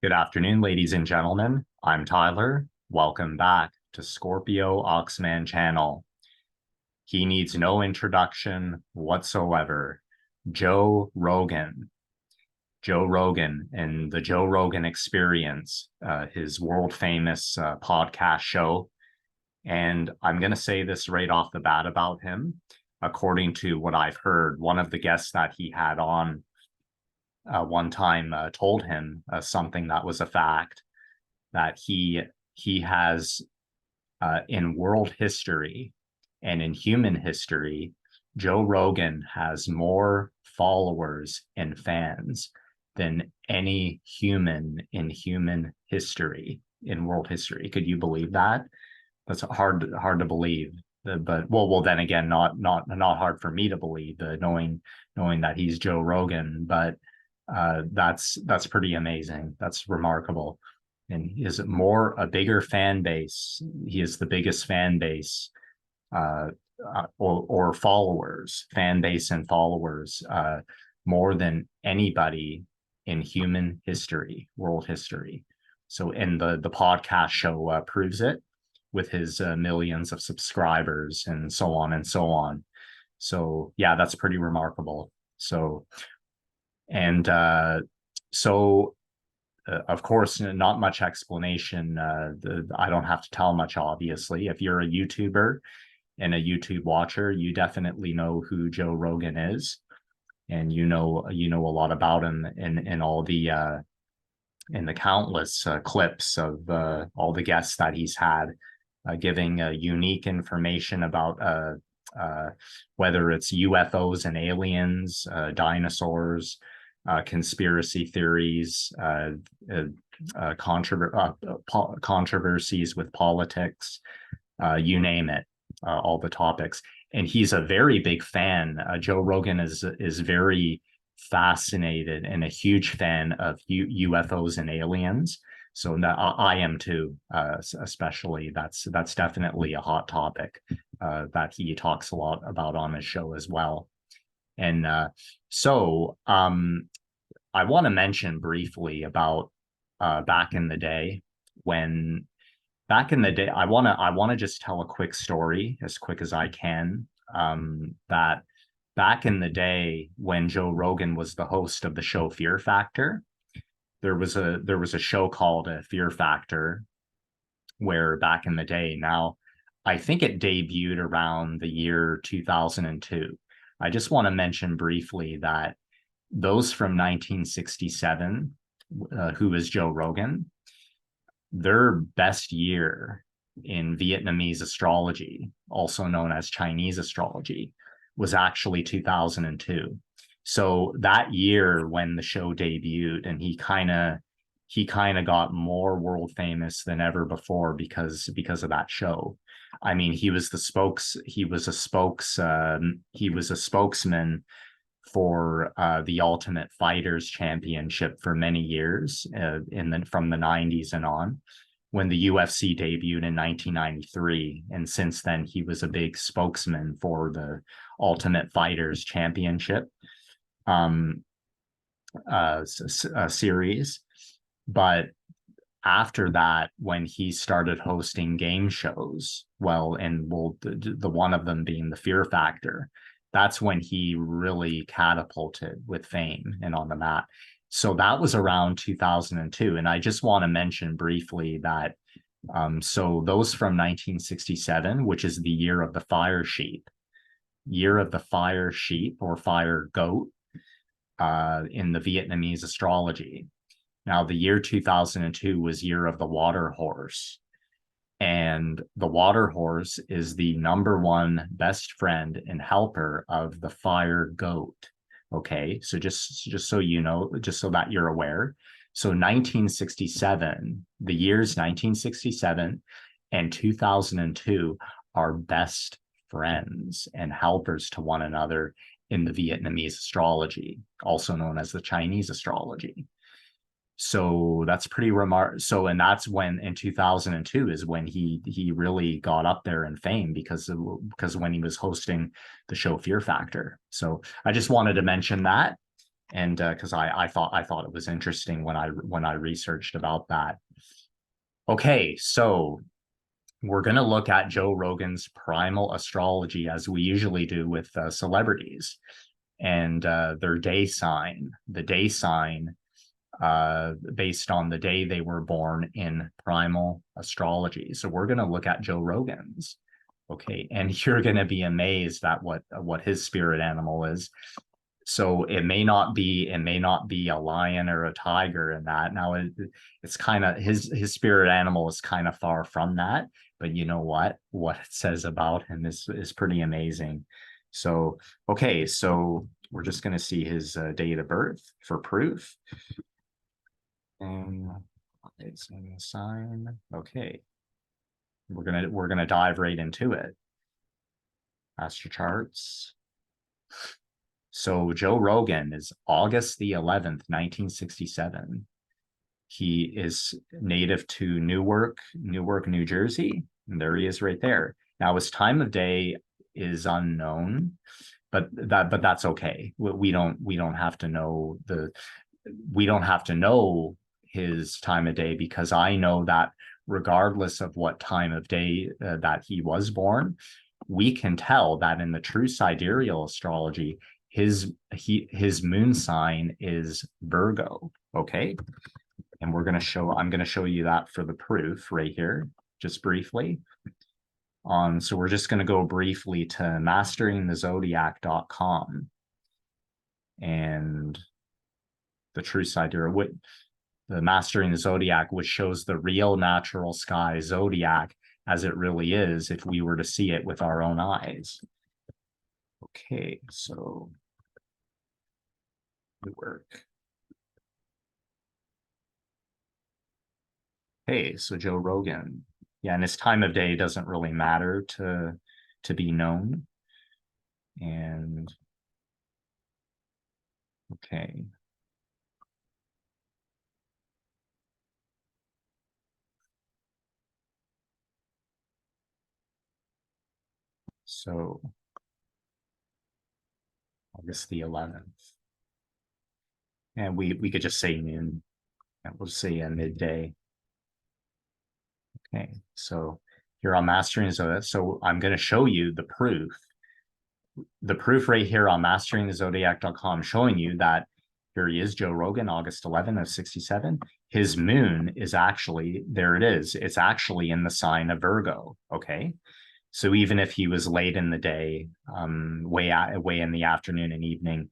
Good afternoon, ladies and gentlemen. I'm Tyler. Welcome back to Scorpio Oxman channel. He needs no introduction whatsoever. Joe Rogan. Joe Rogan and the Joe Rogan Experience, his world famous podcast show. And I'm going to say this right off the bat about him. According to what I've heard, one of the guests that he had on one time told him something that was a fact, that he has in world history and in human history, Joe Rogan has more followers and fans than any human in human history, in world history. Could you believe that? That's hard to believe. But well, then again, not hard for me to believe, knowing that he's Joe Rogan. But that's pretty amazing. That's remarkable. And he has a bigger fan base. He is the biggest fan base, or followers, fan base and followers, more than anybody in human history, world history. So, and the podcast show proves it with his millions of subscribers and so on and so on. So yeah, that's pretty remarkable. So, and of course, not much explanation. I don't have to tell much, obviously. If you're a YouTuber and a YouTube watcher, you definitely know who Joe Rogan is, and you know a lot about him in all the in the countless clips of all the guests that he's had, giving unique information about whether it's UFOs and aliens, dinosaurs, conspiracy theories, controversies with politics, you name it, all the topics. And he's a very big fan. Joe Rogan is very fascinated and a huge fan of UFOs and aliens. So I am too, especially. That's definitely a hot topic that he talks a lot about on his show as well. And so I want to mention briefly about back in the day when I want to just tell a quick story as quick as I can, that back in the day when Joe Rogan was the host of the show Fear Factor, there was a show called Fear Factor, where back in the day, now I think it debuted around the year 2002. I just want to mention briefly that those from 1967, who is Joe Rogan, their best year in Vietnamese astrology, also known as Chinese astrology, was actually 2002. So that year when the show debuted, and he kind of got more world famous than ever before because of that show. I mean, he was a spokesman for the Ultimate Fighters Championship for many years, from the 90s and on, when the UFC debuted in 1993. And since then, he was a big spokesman for the Ultimate Fighters Championship series. But after that, when he started hosting game shows, the one of them being the Fear Factor, that's when he really catapulted with fame and on the map. So that was around 2002. And I just want to mention briefly that, so those from 1967, which is the year of the fire sheep or fire goat, in the Vietnamese astrology. Now, the year 2002 was year of the water horse. And the water horse is the number one best friend and helper of the fire goat. Okay, so just so you know, just so that you're aware. So 1967, the years 1967 and 2002 are best friends and helpers to one another in the Vietnamese astrology, also known as the Chinese astrology. So that's pretty remarkable. So, and that's when in 2002 is when he really got up there in fame because when he was hosting the show Fear Factor. So I just wanted to mention that. and because I thought it was interesting when I researched about that. Okay, so we're going to look at Joe Rogan's Primal Astrology as we usually do with celebrities, and their day sign, the day sign based on the day they were born in Primal Astrology. So we're going to look at Joe Rogan's. Okay, and you're going to be amazed at what his spirit animal is. So it may not be a lion or a tiger in that. Now it's kind of his spirit animal is kind of far from that, but you know what it says about him is pretty amazing. So okay, so we're just going to see his date of birth for proof. And it's a sign. Okay, we're gonna dive right into it. Astro charts. So Joe Rogan is August the 11th, 1967. He is native to Newark, New Jersey. And there he is right there. Now his time of day is unknown, but that's okay. We don't have to know his time of day, because I know that regardless of what time of day that he was born, we can tell that in the true sidereal astrology, his moon sign is Virgo. Okay, and I'm going to show you that for the proof right here, just briefly. So we're just going to go briefly to masteringthezodiac.com and the true sidereal, the Mastering the Zodiac, which shows the real natural sky zodiac as it really is if we were to see it with our own eyes. Okay, so it work. Hey, so Joe Rogan. Yeah, and his time of day doesn't really matter to be known. And okay. So August the 11th. And we could just say noon. And we'll say midday. Okay, so here on Mastering Zodiac. So I'm going to show you the proof. The proof right here on masteringthezodiac.com, showing you that here he is, Joe Rogan, August 11 of 67. His moon is actually, there it is. It's actually in the sign of Virgo. Okay. So even if he was late in the day, way in the afternoon and evening,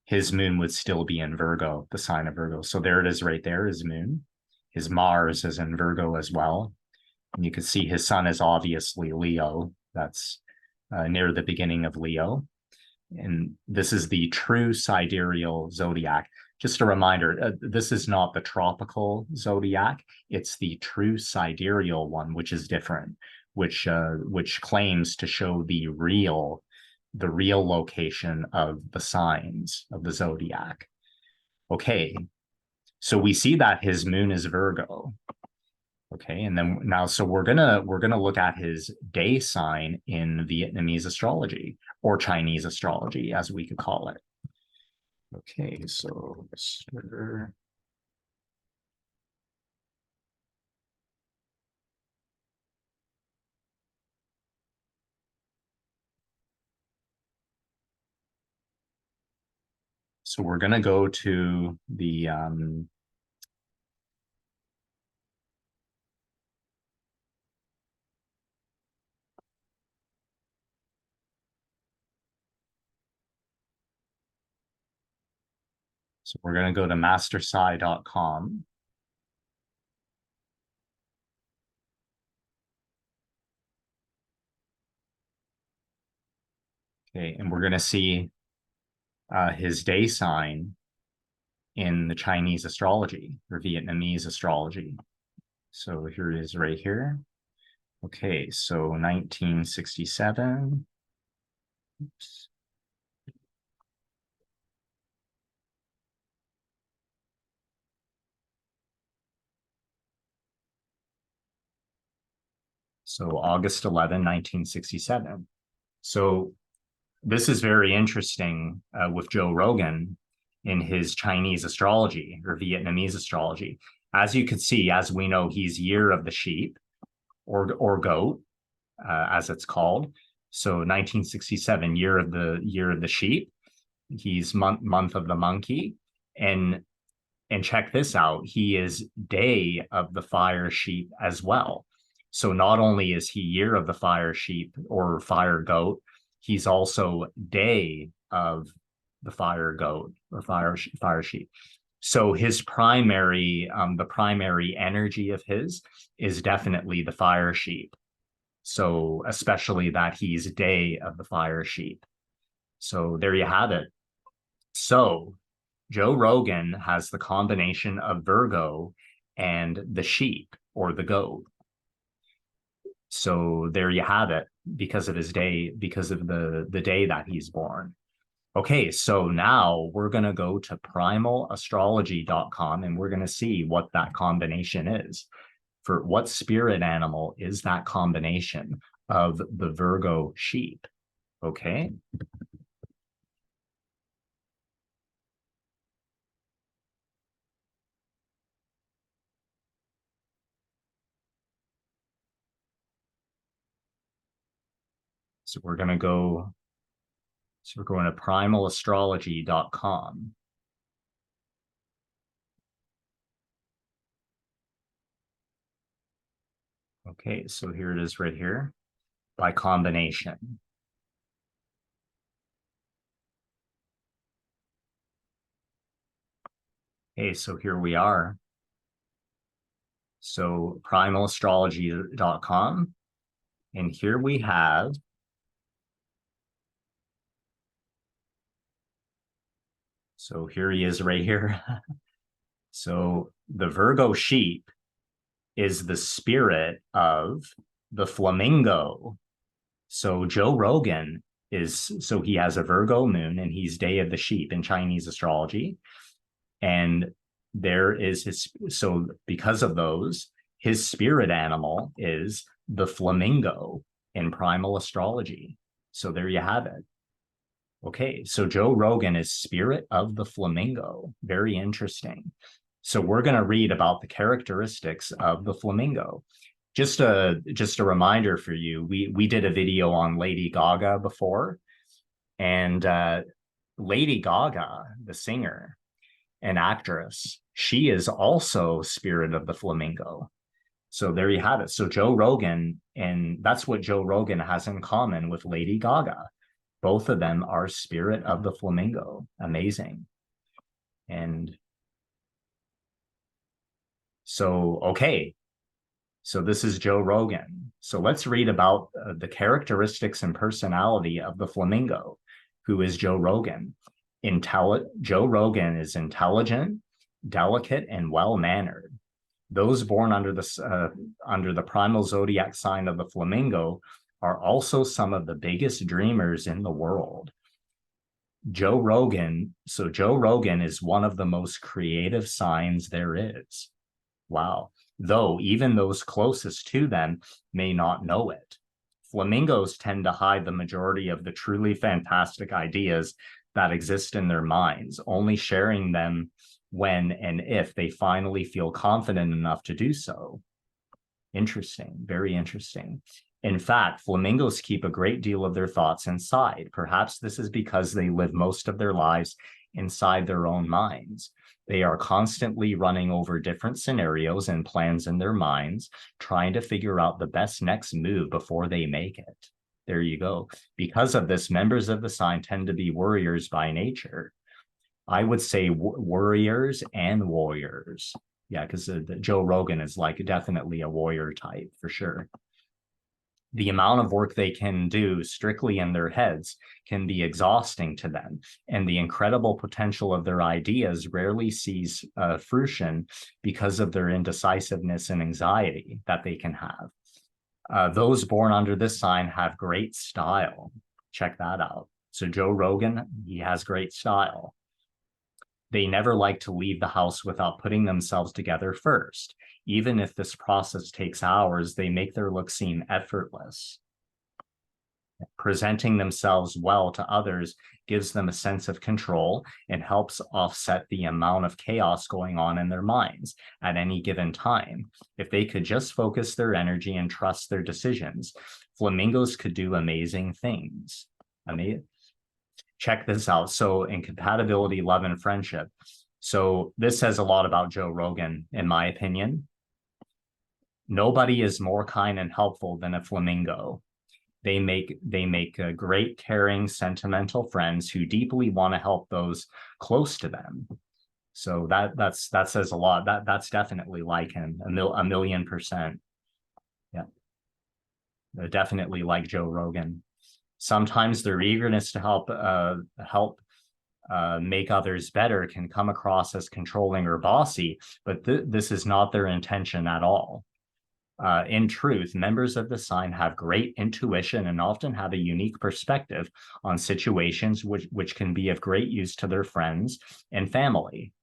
his moon would still be in Virgo, the sign of Virgo. So there it is right there, his moon. His Mars is in Virgo as well. And you can see his sun is obviously Leo. That's near the beginning of Leo. And this is the true sidereal zodiac. Just a reminder, this is not the tropical zodiac. It's the true sidereal one, which is different, which claims to show the real location of the signs of the zodiac. Okay, so we see that his moon is Virgo. Okay, and then now, so we're gonna look at his day sign in Vietnamese astrology, or Chinese astrology, as we could call it. Okay, so we're gonna go to the so we're gonna go to mastersci.com. Okay, and we're gonna see his day sign in the Chinese astrology or Vietnamese astrology. So here it is right here. Okay, so 1967. Oops. So August 11, 1967. So this is very interesting with Joe Rogan, in his Chinese astrology or Vietnamese astrology. As you can see, as we know, he's year of the sheep or goat, as it's called. So 1967, year of the sheep. He's month of the monkey, and check this out, he is day of the fire sheep as well. So not only is he year of the fire sheep or fire goat, he's also day of the fire goat or fire sheep. So his primary, the primary energy of his is definitely the fire sheep. So especially that he's day of the fire sheep. So there you have it. So Joe Rogan has the combination of Virgo and the sheep or the goat. So there you have it, because of his day, because of the day that he's born. Okay, so now we're going to go to primalastrology.com and we're going to see what that combination is. For what spirit animal is that combination of the Virgo sheep? Okay. So we're going to go, so we're going to primalastrology.com. Okay, so here it is right here, by combination. Okay, so here we are. So primalastrology.com, and here we have, so here he is right here. So the Virgo sheep is the spirit of the flamingo. So Joe Rogan is, so he has a Virgo moon and he's day of the sheep in Chinese astrology. And there is his, so because of those, his spirit animal is the flamingo in primal astrology. So there you have it. Okay, so Joe Rogan is spirit of the flamingo. Very interesting. So we're going to read about the characteristics of the flamingo. Just a reminder for you, we did a video on Lady Gaga before, and Lady Gaga, the singer and actress, she is also spirit of the flamingo. So there you have it. So Joe Rogan, and that's what Joe Rogan has in common with Lady Gaga. Both of them are spirit of the flamingo. Amazing. And so, okay. So this is Joe Rogan. So let's read about the characteristics and personality of the flamingo, who is Joe Rogan. Joe Rogan is intelligent, delicate, and well-mannered. Those born under the primal zodiac sign of the flamingo are also some of the biggest dreamers in the world. Joe Rogan is one of the most creative signs there is. Wow. Though even those closest to them may not know it. Flamingos tend to hide the majority of the truly fantastic ideas that exist in their minds, only sharing them when and if they finally feel confident enough to do so. Interesting, very interesting. In fact, flamingos keep a great deal of their thoughts inside. Perhaps this is because they live most of their lives inside their own minds. They are constantly running over different scenarios and plans in their minds, trying to figure out the best next move before they make it. There you go. Because of this, members of the sign tend to be worriers by nature. I would say worriers and warriors. Yeah, because Joe Rogan is like definitely a warrior type for sure. The amount of work they can do strictly in their heads can be exhausting to them, and the incredible potential of their ideas rarely sees fruition because of their indecisiveness and anxiety that they can have. Those born under this sign have great style. Check that out. So Joe Rogan, he has great style. They never like to leave the house without putting themselves together first. Even if this process takes hours, they make their look seem effortless. Presenting themselves well to others gives them a sense of control and helps offset the amount of chaos going on in their minds at any given time. If they could just focus their energy and trust their decisions, flamingos could do amazing things. Check this out. So in compatibility, love, and friendship. So this says a lot about Joe Rogan, in my opinion. Nobody is more kind and helpful than a flamingo. They make great, caring, sentimental friends who deeply want to help those close to them. So that says a lot. That's definitely like him, a million percent. Yeah, definitely like Joe Rogan. Sometimes their eagerness to help make others better can come across as controlling or bossy, but this is not their intention at all. In truth, members of the sign have great intuition and often have a unique perspective on situations which can be of great use to their friends and family.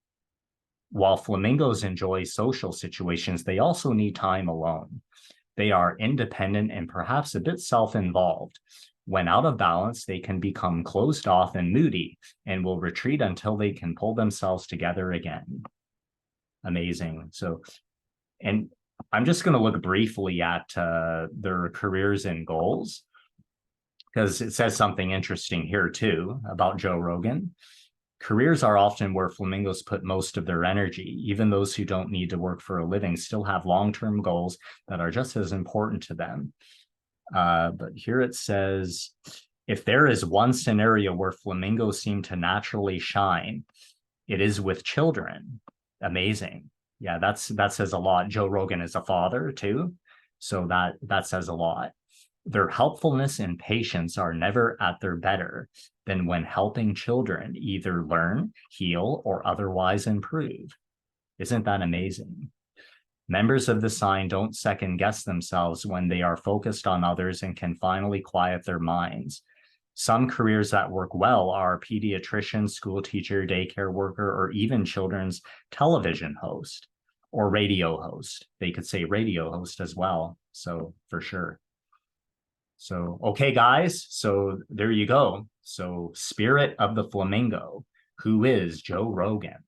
While flamingos enjoy social situations, they also need time alone. They are independent and perhaps a bit self-involved. When out of balance, they can become closed off and moody and will retreat until they can pull themselves together again. Amazing. So, and I'm just going to look briefly at their careers and goals, because it says something interesting here too about Joe Rogan. Careers are often where flamingos put most of their energy. Even those who don't need to work for a living still have long-term goals that are just as important to them. But here it says, if there is one scenario where flamingos seem to naturally shine, it is with children. Amazing. Yeah, that says a lot. Joe Rogan is a father too, so that says a lot. Their helpfulness and patience are never at their better than when helping children either learn, heal, or otherwise improve. Isn't that amazing? Members of the sign don't second guess themselves when they are focused on others and can finally quiet their minds. Some careers that work well are pediatrician, school teacher, daycare worker, or even children's television host or radio host. They could say radio host as well. So for sure. So, okay, guys. So there you go. So Spirit of the Flamingo, who is Joe Rogan.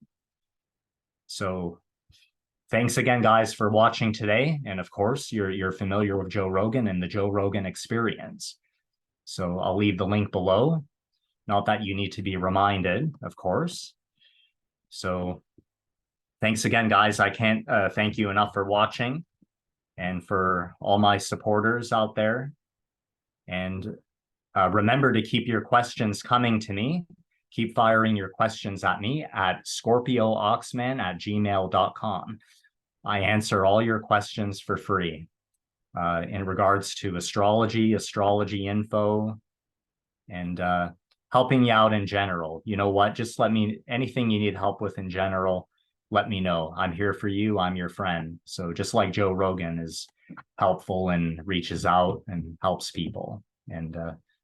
So thanks again, guys, for watching today. And of course, you're familiar with Joe Rogan and the Joe Rogan Experience. So I'll leave the link below. Not that you need to be reminded, of course. So thanks again, guys. I can't thank you enough for watching and for all my supporters out there. And remember to keep your questions coming to me. Keep firing your questions at me at scorpiooxman@gmail.com. I answer all your questions for free in regards to astrology info, and helping you out in general. You know what? Just let me, anything you need help with in general, let me know. I'm here for you. I'm your friend. So just like Joe Rogan is helpful and reaches out and helps people, and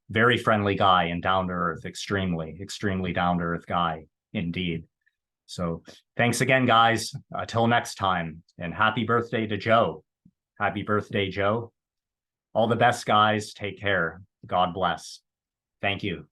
very friendly guy and down to earth, extremely down to earth guy indeed. So thanks again, guys. Till next time, and happy birthday to Joe. Happy birthday, Joe. All the best, guys. Take care. God bless. Thank you.